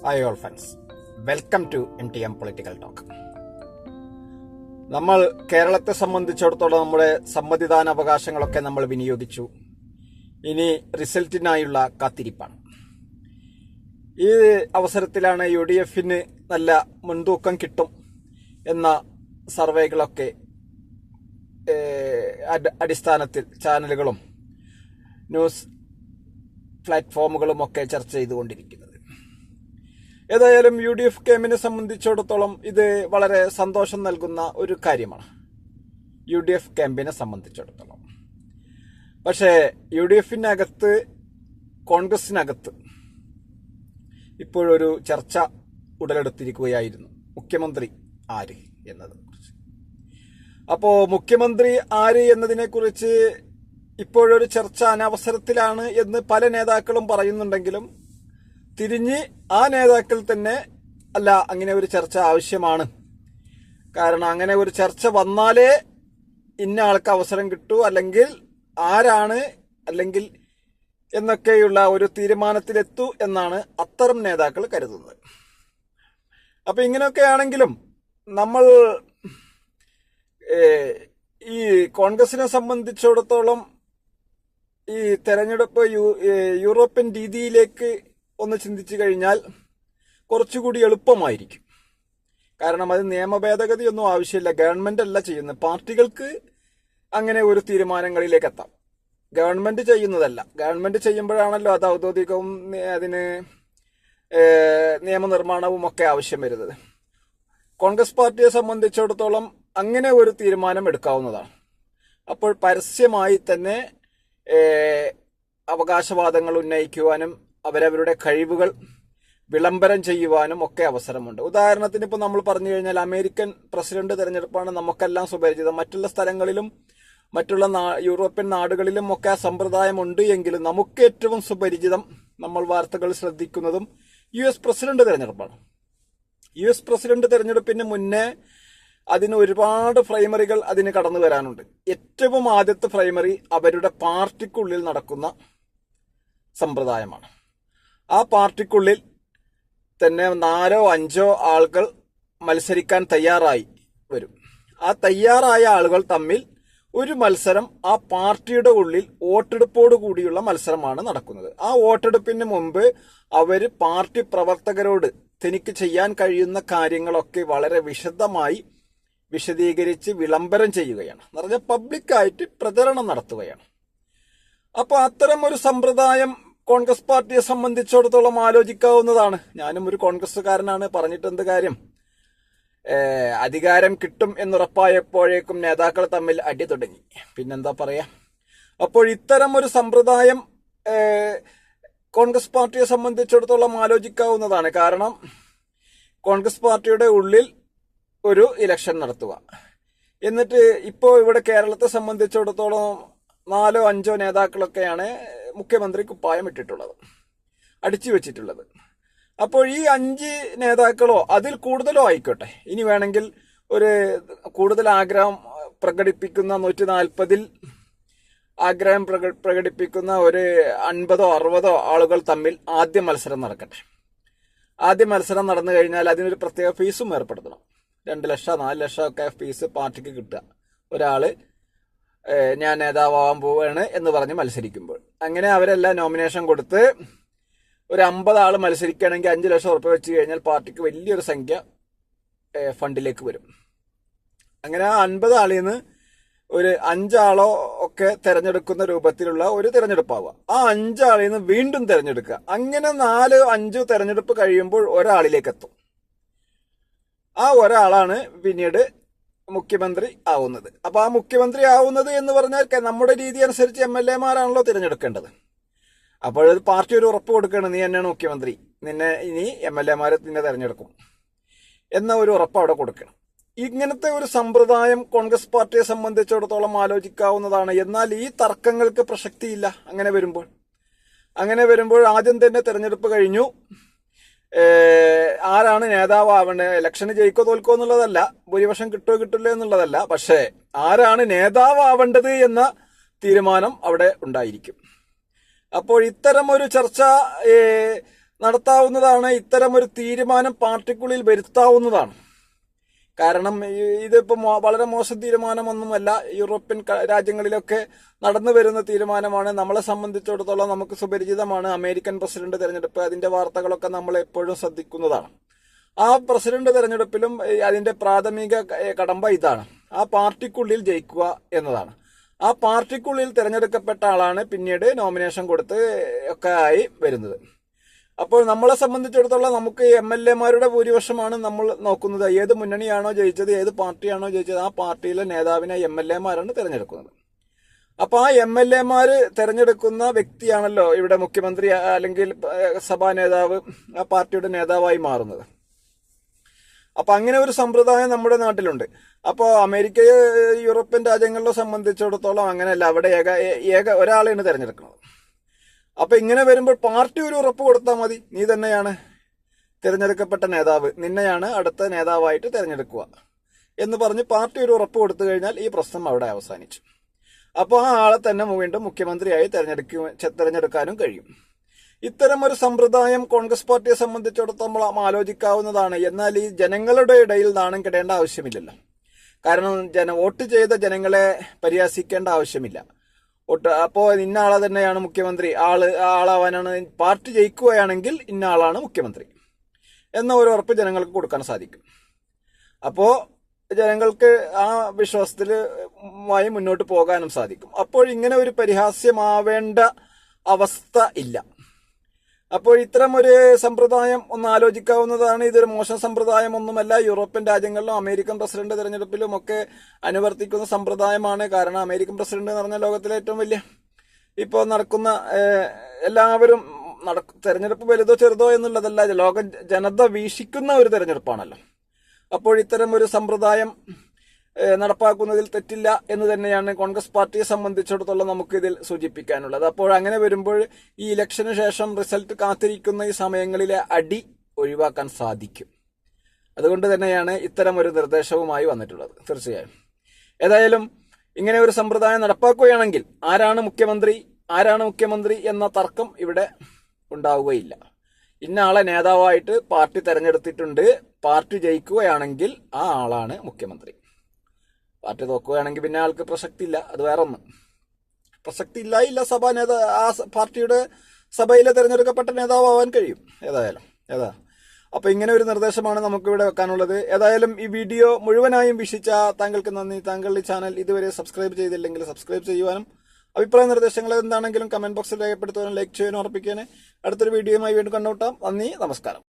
Hi all friends, welcome to MTM political talk. നമ്മൾ കേരളത്തെ സംബന്ധിച്ചിടത്തോളം നമ്മുടെ സമ്മതിദാന അവകാശങ്ങളൊക്കെ നമ്മൾ വിനിയോഗിച്ചു. ഇനി റിസൾട്ടിനായുള്ള കാത്തിരിപ്പാണ്. ഈ അവസരത്തിലാണ് UDFന് നല്ല മുൻതൂക്കം കിട്ടും എന്ന സർവേകളൊക്കെ അടിസ്ഥാനത്തിൽ ചാനലുകളും ന്യൂസ് പ്ലാറ്റ്ഫോമുകളും ഒക്കെ ചർച്ച ചെയ്തുകൊണ്ടിരിക്കുന്നത്. ഏതായാലും UDF ക്യാമ്പിനെ സംബന്ധിച്ചിടത്തോളം ഇത് വളരെ സന്തോഷം നൽകുന്ന ഒരു കാര്യമാണ്. UDF ക്യാമ്പിനെ സംബന്ധിച്ചിടത്തോളം പക്ഷേ UDFനകത്ത്, കോൺഗ്രസിനകത്ത് ഇപ്പോഴൊരു ചർച്ച ഉടലെടുത്തിരിക്കുകയായിരുന്നു. മുഖ്യമന്ത്രി ആര് എന്നതിനെക്കുറിച്ച്. അപ്പോൾ മുഖ്യമന്ത്രി ആര് എന്നതിനെക്കുറിച്ച് ഇപ്പോഴൊരു ചർച്ച അനവസരത്തിലാണ് എന്ന് പല നേതാക്കളും പറയുന്നുണ്ടെങ്കിലും തിരിഞ്ഞ് ആ നേതാക്കൾ തന്നെ അല്ല, അങ്ങനെ ഒരു ചർച്ച ആവശ്യമാണ്, കാരണം അങ്ങനെ ഒരു ചർച്ച വന്നാലേ ഇന്ന ആൾക്ക് അവസരം കിട്ടൂ, അല്ലെങ്കിൽ ആരാണ് അല്ലെങ്കിൽ എന്നൊക്കെയുള്ള ഒരു തീരുമാനത്തിലെത്തൂ എന്നാണ് അത്തരം നേതാക്കൾ കരുതുന്നത്. അപ്പൊ ഇങ്ങനെയൊക്കെ ആണെങ്കിലും നമ്മൾ ഈ കോൺഗ്രസിനെ സംബന്ധിച്ചിടത്തോളം ഈ തെരഞ്ഞെടുപ്പ് യൂറോപ്യൻ രീതിയിലേക്ക് ഒന്ന് ചിന്തിച്ചു കഴിഞ്ഞാൽ കുറച്ചുകൂടി എളുപ്പമായിരിക്കും. കാരണം അത് നിയമ ഭേദഗതിയൊന്നും ആവശ്യമില്ല, ഗവൺമെന്റ് അല്ല ചെയ്യുന്നത്. പാർട്ടികൾക്ക് അങ്ങനെ ഒരു തീരുമാനങ്ങളിലേക്ക് എത്താം, ഗവൺമെന്റ് ചെയ്യുന്നതല്ല. ഗവൺമെന്റ് ചെയ്യുമ്പോഴാണല്ലോ അത് ഔദ്യോഗികവും അതിന് നിയമനിർമ്മാണവും ഒക്കെ ആവശ്യം വരുന്നത്. കോൺഗ്രസ് പാർട്ടിയെ സംബന്ധിച്ചിടത്തോളം അങ്ങനെ ഒരു തീരുമാനം എടുക്കാവുന്നതാണ്. അപ്പോൾ പരസ്യമായി തന്നെ അവകാശവാദങ്ങൾ ഉന്നയിക്കുവാനും അവരവരുടെ കഴിവുകൾ വിളംബരം ചെയ്യുവാനും ഒക്കെ അവസരമുണ്ട്. ഉദാഹരണത്തിന് ഇപ്പോൾ നമ്മൾ പറഞ്ഞു കഴിഞ്ഞാൽ അമേരിക്കൻ പ്രസിഡന്റ് തെരഞ്ഞെടുപ്പാണ് നമുക്കെല്ലാം സുപരിചിതം. മറ്റുള്ള സ്ഥലങ്ങളിലും മറ്റുള്ള യൂറോപ്യൻ നാടുകളിലും ഒക്കെ ആ സമ്പ്രദായം ഉണ്ട് എങ്കിലും നമുക്ക് ഏറ്റവും സുപരിചിതം, നമ്മൾ വാർത്തകൾ ശ്രദ്ധിക്കുന്നതും US പ്രസിഡന്റ് തെരഞ്ഞെടുപ്പാണ്. US പ്രസിഡന്റ് തെരഞ്ഞെടുപ്പിന് മുന്നേ അതിന് ഒരുപാട് പ്രൈമറികൾ അതിന് കടന്നു വരാനുണ്ട്. ഏറ്റവും ആദ്യത്തെ പ്രൈമറി അവരുടെ പാർട്ടിക്കുള്ളിൽ നടക്കുന്ന സമ്പ്രദായമാണ്. ആ പാർട്ടിക്കുള്ളിൽ തന്നെ 4 or 5 ആളുകൾ മത്സരിക്കാൻ തയ്യാറായി വരും. ആ തയ്യാറായ ആളുകൾ തമ്മിൽ ഒരു മത്സരം ആ പാർട്ടിയുടെ ഉള്ളിൽ വോട്ടെടുപ്പോട് കൂടിയുള്ള മത്സരമാണ് നടക്കുന്നത്. ആ വോട്ടെടുപ്പിന് മുമ്പ് അവര് പാർട്ടി പ്രവർത്തകരോട് തനിക്ക് ചെയ്യാൻ കഴിയുന്ന കാര്യങ്ങളൊക്കെ വളരെ വിശദമായി വിശദീകരിച്ച് വിളംബരം ചെയ്യുകയാണ്, എന്ന് പറഞ്ഞാൽ പബ്ലിക്കായിട്ട് പ്രചരണം നടത്തുകയാണ്. അപ്പൊ അത്തരം ഒരു സമ്പ്രദായം കോൺഗ്രസ് പാർട്ടിയെ സംബന്ധിച്ചിടത്തോളം ആലോചിക്കാവുന്നതാണ്. ഞാനും ഒരു കോൺഗ്രസ്സുകാരനാണ്, പറഞ്ഞിട്ട് എന്ത് കാര്യം. അധികാരം കിട്ടും എന്നുറപ്പായപ്പോഴേക്കും നേതാക്കൾ തമ്മിൽ അടി തുടങ്ങി, പിന്നെന്താ പറയാ. അപ്പോൾ ഇത്തരം ഒരു സമ്പ്രദായം കോൺഗ്രസ് പാർട്ടിയെ സംബന്ധിച്ചിടത്തോളം ആലോചിക്കാവുന്നതാണ്. കാരണം കോൺഗ്രസ് പാർട്ടിയുടെ ഉള്ളിൽ ഒരു ഇലക്ഷൻ നടത്തുക, എന്നിട്ട് ഇപ്പോൾ ഇവിടെ കേരളത്തെ സംബന്ധിച്ചിടത്തോളം 4 or 5 നേതാക്കളൊക്കെയാണ് മുഖ്യമന്ത്രി കുപ്പായം ഇട്ടിട്ടുള്ളത്, അടിച്ചു വെച്ചിട്ടുള്ളത്. അപ്പോൾ ഈ 5 നേതാക്കളോ അതിൽ കൂടുതലോ ആയിക്കോട്ടെ, ഇനി വേണമെങ്കിൽ ഒരു കൂടുതൽ ആഗ്രഹം പ്രകടിപ്പിക്കുന്ന 140 ആഗ്രഹം പ്രകടിപ്പിക്കുന്ന ഒരു 50 or 60 ആളുകൾ തമ്മിൽ ആദ്യ മത്സരം നടക്കട്ടെ. ആദ്യ മത്സരം നടന്നു കഴിഞ്ഞാൽ അതിനൊരു പ്രത്യേക ഫീസും ഏർപ്പെടുത്തണം. 2 ലക്ഷം 4 ലക്ഷം ഒക്കെ ഫീസ് പാർട്ടിക്ക് കിട്ടുക, ഒരാള് ഞാൻ നേതാവാൻ പോവാണ് എന്ന് പറഞ്ഞ് മത്സരിക്കുമ്പോൾ. അങ്ങനെ അവരെല്ലാം നോമിനേഷൻ കൊടുത്ത് ഒരു 50 ആള് മത്സരിക്കുകയാണെങ്കിൽ 5 ലക്ഷം ഉറുപ്പ വെച്ച് കഴിഞ്ഞാൽ പാർട്ടിക്ക് വലിയൊരു സംഖ്യ ഫണ്ടിലേക്ക് വരും. അങ്ങനെ ആ 50 ആളിൽ നിന്ന് ഒരു 5 ആളോ ഒക്കെ തെരഞ്ഞെടുക്കുന്ന രൂപത്തിലുള്ള ഒരു തെരഞ്ഞെടുപ്പാവുക. ആ 5 ആളിൽ നിന്ന് വീണ്ടും തെരഞ്ഞെടുക്കുക. അങ്ങനെ 4 or 5 തെരഞ്ഞെടുപ്പ് കഴിയുമ്പോൾ ഒരാളിലേക്ക് എത്തും. ആ ഒരാളാണ് പിന്നീട് മുഖ്യമന്ത്രി ആവുന്നത്. അപ്പൊ ആ മുഖ്യമന്ത്രി ആവുന്നത് എന്ന് പറഞ്ഞാൽ നമ്മുടെ രീതി അനുസരിച്ച് MLA-മാരാണല്ലോ തിരഞ്ഞെടുക്കേണ്ടത്. അപ്പോഴത് പാർട്ടി ഒരു ഉറപ്പ് കൊടുക്കുകയാണ്, നീ തന്നെയാണ് മുഖ്യമന്ത്രി, നിന്നെ ഇനി MLA-മാരെ നിന്നെ തെരഞ്ഞെടുക്കും എന്ന ഒരു ഉറപ്പ് അവിടെ കൊടുക്കണം. ഇങ്ങനത്തെ ഒരു സമ്പ്രദായം കോൺഗ്രസ് പാർട്ടിയെ സംബന്ധിച്ചിടത്തോളം ആലോചിക്കാവുന്നതാണ്. എന്നാൽ ഈ തർക്കങ്ങൾക്ക് പ്രസക്തിയില്ല. അങ്ങനെ വരുമ്പോൾ ആദ്യം തന്നെ തെരഞ്ഞെടുപ്പ് കഴിഞ്ഞു, ആരാണ് നേതാവാവേണ്ടത്, ഇലക്ഷന് ജയിക്കോ തോൽക്കോ എന്നുള്ളതല്ല, ഭൂരിപക്ഷം കിട്ടോ കിട്ടില്ല എന്നുള്ളതല്ല, പക്ഷേ ആരാണ് നേതാവാവേണ്ടത് എന്ന തീരുമാനം അവിടെ ഉണ്ടായിരിക്കും. അപ്പോൾ ഇത്തരം ഒരു ചർച്ച നടത്താവുന്നതാണ്. ഇത്തരം ഒരു തീരുമാനം പാർട്ടിക്കുള്ളിൽ വരുത്താവുന്നതാണ്. കാരണം ഇതിപ്പോ വളരെ മോശം തീരുമാനമൊന്നുമല്ല. യൂറോപ്യൻ രാജ്യങ്ങളിലൊക്കെ നടന്നു വരുന്ന തീരുമാനമാണ്. നമ്മളെ സംബന്ധിച്ചിടത്തോളം നമുക്ക് സുപരിചിതമാണ് അമേരിക്കൻ പ്രസിഡന്റ് തെരഞ്ഞെടുപ്പ്. അതിന്റെ വാർത്തകളൊക്കെ നമ്മൾ എപ്പോഴും ശ്രദ്ധിക്കുന്നതാണ്. ആ പ്രസിഡന്റ് തെരഞ്ഞെടുപ്പിലും അതിന്റെ പ്രാഥമിക കടമ്പ ഇതാണ്: ആ പാർട്ടിക്കുള്ളിൽ ജയിക്കുക എന്നതാണ്. ആ പാർട്ടിക്കുള്ളിൽ തിരഞ്ഞെടുക്കപ്പെട്ട ആളാണ് പിന്നീട് നോമിനേഷൻ കൊടുത്ത് ഒക്കെ ആയി വരുന്നത്. അപ്പോൾ നമ്മളെ സംബന്ധിച്ചിടത്തോളം നമുക്ക് MLA-മാരുടെ ഭൂരിപക്ഷമാണ് നമ്മൾ നോക്കുന്നത്. ഏത് മുന്നണിയാണോ ജയിച്ചത്, ഏത് പാർട്ടിയാണോ ജയിച്ചത്, ആ പാർട്ടിയിലെ നേതാവിനെ MLA-മാരാണ് തിരഞ്ഞെടുക്കുന്നത്. അപ്പൊ ആ MLA-മാര് തെരഞ്ഞെടുക്കുന്ന വ്യക്തിയാണല്ലോ ഇവിടെ മുഖ്യമന്ത്രി അല്ലെങ്കിൽ സഭാ നേതാവ്, ആ പാർട്ടിയുടെ നേതാവായി മാറുന്നത്. അപ്പൊ അങ്ങനെ ഒരു സമ്പ്രദായം നമ്മുടെ നാട്ടിലുണ്ട്. അപ്പോ അമേരിക്കയെ യൂറോപ്യൻ രാജ്യങ്ങളെ സംബന്ധിച്ചിടത്തോളം അങ്ങനെയല്ല. അവിടെ ഏക ഒരാളെയാണ് തെരഞ്ഞെടുക്കുന്നത്. അപ്പൊ ഇങ്ങനെ വരുമ്പോൾ പാർട്ടി ഒരു ഉറപ്പ് കൊടുത്താൽ മതി: നീ തന്നെയാണ് തിരഞ്ഞെടുക്കപ്പെട്ട നേതാവ്, നിന്നെയാണ് അടുത്ത നേതാവായിട്ട് തിരഞ്ഞെടുക്കുക എന്ന് പറഞ്ഞ് പാർട്ടി ഒരു ഉറപ്പ് കൊടുത്തു കഴിഞ്ഞാൽ ഈ പ്രശ്നം അവിടെ അവസാനിച്ചു. അപ്പോൾ ആ ആളെ തന്നെ വീണ്ടും മുഖ്യമന്ത്രിയായി തിരഞ്ഞെടുക്കാനും കഴിയും. ഇത്തരം ഒരു സമ്പ്രദായം കോൺഗ്രസ് പാർട്ടിയെ സംബന്ധിച്ചിടത്തോളം ആലോചിക്കാവുന്നതാണ്. എന്നാൽ ഈ ജനങ്ങളുടെ ഇടയിൽ നാണം കെടേണ്ട ആവശ്യമില്ലല്ലോ. കാരണം വോട്ട് ചെയ്ത ജനങ്ങളെ പരിഹസിക്കേണ്ട ആവശ്യമില്ല. അപ്പോ ഇന്ന ആളെ തന്നെയാണ് മുഖ്യമന്ത്രി, ആളാവാനാണ്, പാർട്ടി ജയിക്കുകയാണെങ്കിൽ ഇന്ന ആളാണ് മുഖ്യമന്ത്രി എന്ന ഒരു ഉറപ്പ് ജനങ്ങൾക്ക് കൊടുക്കാൻ സാധിക്കും. അപ്പോ ജനങ്ങൾക്ക് ആ വിശ്വാസത്തിലുമായി മുന്നോട്ട് പോകാനും സാധിക്കും. അപ്പോൾ ഇങ്ങനെ ഒരു പരിഹാസ്യമാവേണ്ട അവസ്ഥ ഇല്ല. അപ്പോൾ ഇത്തരം ഒരു സമ്പ്രദായം ഒന്ന് ആലോചിക്കാവുന്നതാണ്. ഇതൊരു മോശം സമ്പ്രദായം ഒന്നുമല്ല. യൂറോപ്യൻ രാജ്യങ്ങളിലും അമേരിക്കൻ പ്രസിഡന്റ് തെരഞ്ഞെടുപ്പിലും ഒക്കെ അനുവർത്തിക്കുന്ന സമ്പ്രദായമാണ്. കാരണം അമേരിക്കൻ പ്രസിഡന്റ് എന്ന് പറഞ്ഞ ലോകത്തിലെ ഏറ്റവും വലിയ ഇപ്പോൾ നടക്കുന്ന എല്ലാവരും തെരഞ്ഞെടുപ്പ് വലുതോ ചെറുതോ എന്നുള്ളതല്ല, ലോക ജനത വീക്ഷിക്കുന്ന ഒരു തെരഞ്ഞെടുപ്പാണല്ലോ. അപ്പോൾ ഇത്തരം ഒരു സമ്പ്രദായം നടപ്പാക്കുന്നതിൽ തെറ്റില്ല എന്ന് തന്നെയാണ് കോൺഗ്രസ് പാർട്ടിയെ സംബന്ധിച്ചിടത്തോളം നമുക്ക് ഇതിൽ സൂചിപ്പിക്കാനുള്ളത്. അപ്പോൾ അങ്ങനെ വരുമ്പോൾ ഈ ഇലക്ഷന് ശേഷം റിസൾട്ട് കാത്തിരിക്കുന്ന ഈ സമയങ്ങളിലെ അടി ഒഴിവാക്കാൻ സാധിക്കും. അതുകൊണ്ട് തന്നെയാണ് ഇത്തരം ഒരു നിർദ്ദേശവുമായി വന്നിട്ടുള്ളത്. തീർച്ചയായും ഏതായാലും ഇങ്ങനെ ഒരു സമ്പ്രദായം നടപ്പാക്കുകയാണെങ്കിൽ ആരാണ് മുഖ്യമന്ത്രി എന്ന തർക്കം ഇവിടെ ഉണ്ടാവുകയില്ല. ഇന്ന ആളെ നേതാവായിട്ട് പാർട്ടി തെരഞ്ഞെടുത്തിട്ടുണ്ട്, പാർട്ടി ജയിക്കുകയാണെങ്കിൽ ആ ആളാണ് മുഖ്യമന്ത്രി. പാർട്ടി തോക്കുകയാണെങ്കിൽ പിന്നെ ആൾക്ക് പ്രസക്തി ഇല്ല. അത് വേറെ ഒന്ന്. പ്രസക്തി ഇല്ല സഭാ ആ പാർട്ടിയുടെ സഭയിലെ തെരഞ്ഞെടുക്കപ്പെട്ട നേതാവാൻ കഴിയും. അപ്പൊ ഇങ്ങനെ ഒരു നിർദ്ദേശമാണ് നമുക്കിവിടെ വെക്കാനുള്ളത്. ഏതായാലും ഈ വീഡിയോ മുഴുവനായും വീക്ഷിച്ച താങ്കൾക്ക് നന്ദി. താങ്കൾ ഈ ചാനൽ ഇതുവരെ സബ്സ്ക്രൈബ് ചെയ്തില്ലെങ്കിൽ സബ്സ്ക്രൈബ് ചെയ്യുവാനും അഭിപ്രായ നിർദ്ദേശങ്ങൾ എന്താണെങ്കിലും കമന്റ് ബോക്സിൽ രേഖപ്പെടുത്തുവാനും ലൈക്ക് ചെയ്യാനും ഉറപ്പിക്കാനും അടുത്തൊരു വീഡിയോയുമായി വീണ്ടും കണ്ടുമുട്ടാം. നന്ദി, നമസ്കാരം.